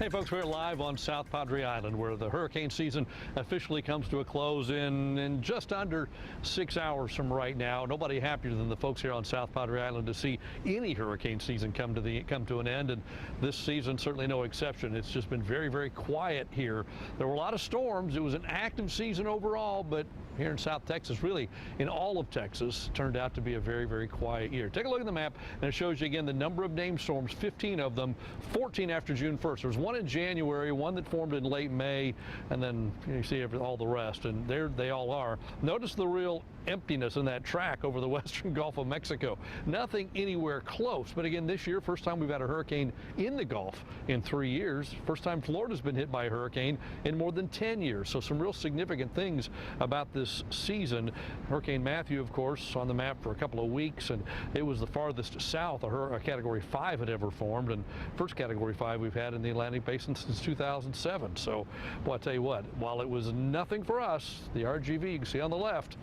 Hey folks, we're live on South Padre Island where the hurricane season officially comes to a close in just under 6 hours from right now. Nobody happier than the folks here on South Padre Island to see any hurricane season come to an end, and this season certainly no exception. It's just been very, very quiet here. There were a lot of storms. It was an active season overall, but here in South Texas, really in all of Texas, turned out to be a very, very quiet year. Take a look at the map, and it shows you again the number of named storms, 15 of them, 14 after June 1st. There was one in January, one that formed in late May, and then you see all the rest, and there they all are. Notice the real emptiness in that track over the western Gulf of Mexico. Nothing anywhere close, but again, this year, first time we've had a hurricane in the Gulf in 3 years. First time Florida's been hit by a hurricane in more than 10 years. So some real significant things about this season. Hurricane Matthew, of course, on the map for a couple of weeks, and it was the farthest south a Category 5 had ever formed, and first Category 5 we've had in the Atlantic Basin since 2007. So, well, I tell you what, while it was nothing for us, the RGV, you can see on the left,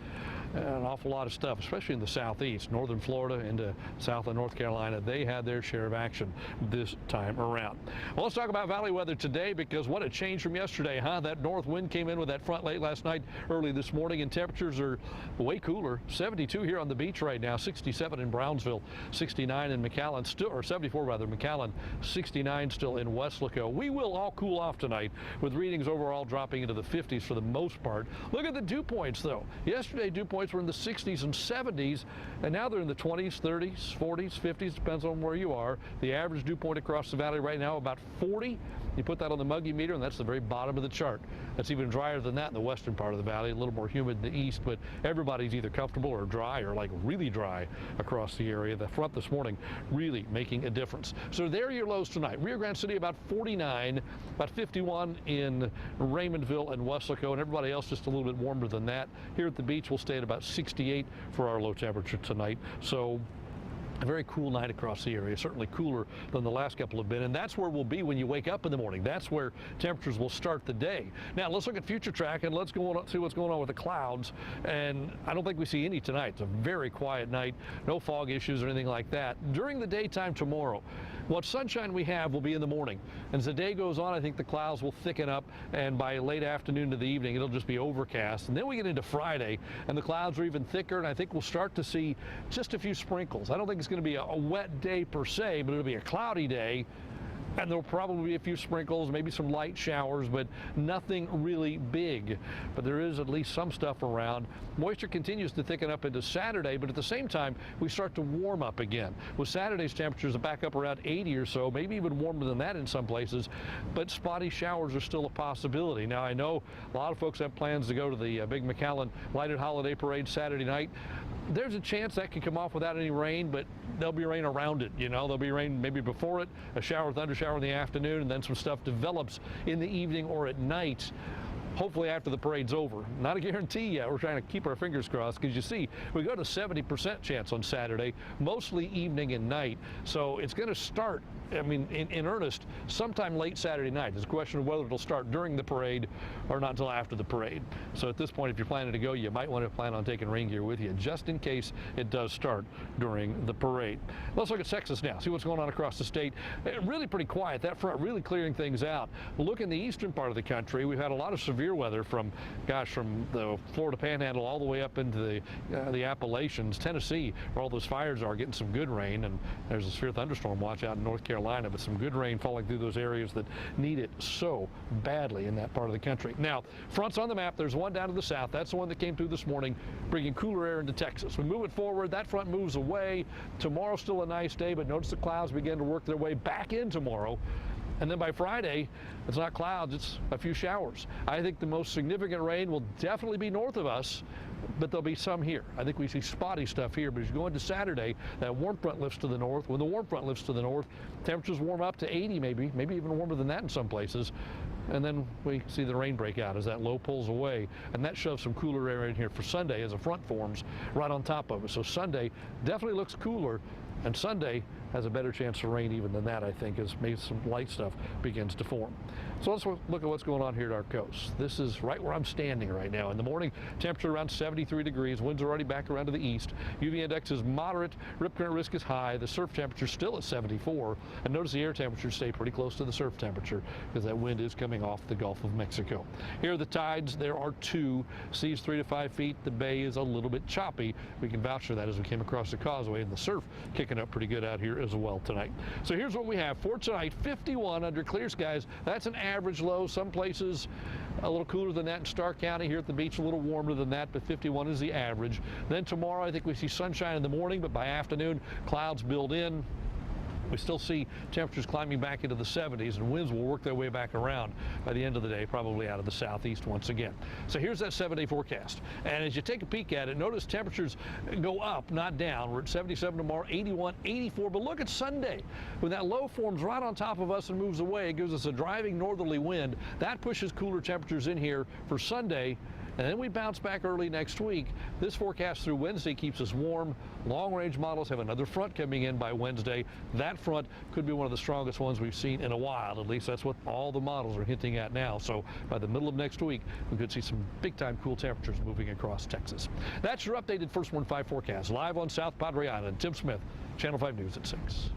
an awful lot of stuff, especially in the southeast, northern Florida into south of North Carolina. They had their share of action this time around. Well, let's talk about valley weather today, because what a change from yesterday, huh? That north wind came in with that front late last night, early this morning, and temperatures are way cooler. 72 here on the beach right now, 67 in Brownsville, 69 in McAllen, or 74 rather, McAllen, 69 still in Weslaco. We will all cool off tonight with readings overall dropping into the 50s for the most part. Look at the dew points though. Yesterday dew points were in the 60s and 70s, and now they're in the 20s, 30s, 40s, 50s, depends on where you are. The average dew point across the valley right now about 40. You put that on the Muggy meter, and that's the very bottom of the chart. That's even drier than that in the western part of the valley, a little more humid in the east, but everybody's either comfortable or dry, or like really dry across the area. The front this morning really making a difference. So there are your lows tonight. Rio Grande City about 49, about 51 in Raymondville and Weslaco, and everybody else just a little bit warmer than that. Here at the beach, we'll stay at about 68 for our low temperature tonight. So a very cool night across the area, certainly cooler than the last couple have been, and that's where we'll be when you wake up in the morning. That's where temperatures will start the day. Now let's look at future track, and let's go on, see what's going on with the clouds, and I don't think we see any tonight. It's a very quiet night, no fog issues or anything like that. During the daytime tomorrow, what sunshine we have will be in the morning. As the day goes on, I think the clouds will thicken up, and by late afternoon to the evening, it'll just be overcast. And then we get into Friday, and the clouds are even thicker, and I think we'll start to see just a few sprinkles. I don't think it's going to be a wet day per se, but it'll be a cloudy day, and there'll probably be a few sprinkles, maybe some light showers, but nothing really big. But there is at least some stuff around. Moisture continues to thicken up into Saturday, but at the same time, we start to warm up again. With Saturday's temperatures back up around 80 or so, maybe even warmer than that in some places, but spotty showers are still a possibility. Now, I know a lot of folks have plans to go to the Big McAllen Lighted Holiday Parade Saturday night. There's a chance that can come off without any rain, but there'll be rain around it. You know, there'll be rain maybe before it, a shower, thunder shower in the afternoon, and then some stuff develops in the evening or at night. Hopefully after the parade's over. Not a guarantee yet. We're trying to keep our fingers crossed, because you see, we go to 70% chance on Saturday, mostly evening and night. So it's going to start, I mean, in earnest, sometime late Saturday night. It's a question of whether it'll start during the parade or not until after the parade. So at this point, if you're planning to go, you might want to plan on taking rain gear with you, just in case it does start during the parade. Let's look at Texas now, see what's going on across the state. Really pretty quiet. That front really clearing things out. Look in the eastern part of the country. We've had a lot of severe weather from the Florida Panhandle all the way up into the Appalachians, Tennessee, where all those fires are, getting some good rain, and there's a severe thunderstorm watch out in North Carolina, but some good rain falling through those areas that need it so badly in that part of the country. Now, fronts on the map, there's one down to the south. That's the one that came through this morning, bringing cooler air into Texas. We move it forward, that front moves away. Tomorrow's still a nice day, but notice the clouds begin to work their way back in tomorrow. And then by Friday, it's not clouds, it's a few showers. I think the most significant rain will definitely be north of us, but there'll be some here. I think we see spotty stuff here, but as you go into Saturday, that warm front lifts to the north. When the warm front lifts to the north, temperatures warm up to 80 maybe even warmer than that in some places. And then we see the rain break out as that low pulls away, and that shoves some cooler air in here for Sunday as a front forms right on top of it. So Sunday definitely looks cooler, and Sunday has a better chance of rain even than that, I think, as maybe some light stuff begins to form. So let's look at what's going on here at our coast. This is right where I'm standing right now. In the morning, temperature around 73 degrees. Winds are already back around to the east. UV index is moderate. Rip current risk is high. The surf temperature still at 74. And notice the air temperature stay pretty close to the surf temperature because that wind is coming off the Gulf of Mexico. Here are the tides. There are 2. Seas 3 to 5 feet. The bay is a little bit choppy. We can vouch for that as we came across the causeway, and the surf kicking up pretty good out here as well tonight. So here's what we have for tonight. 51 under clear skies. That's an average low. Some places a little cooler than that in Stark County. Here at the beach a little warmer than that, but 51 is the average. Then tomorrow I think we see sunshine in the morning, but by afternoon clouds build in. We still see temperatures climbing back into the 70s, and winds will work their way back around by the end of the day, probably out of the southeast once again. So here's that 7-day forecast. And as you take a peek at it, notice temperatures go up, not down. We're at 77 tomorrow, 81, 84. But look at Sunday. When that low forms right on top of us and moves away, it gives us a driving northerly wind. That pushes cooler temperatures in here for Sunday. And then we bounce back early next week. This forecast through Wednesday keeps us warm. Long-range models have another front coming in by Wednesday. That front could be one of the strongest ones we've seen in a while. At least that's what all the models are hinting at now. So by the middle of next week, we could see some big-time cool temperatures moving across Texas. That's your updated First Warn 5 forecast. Live on South Padre Island. Tim Smith, Channel 5 News at 6.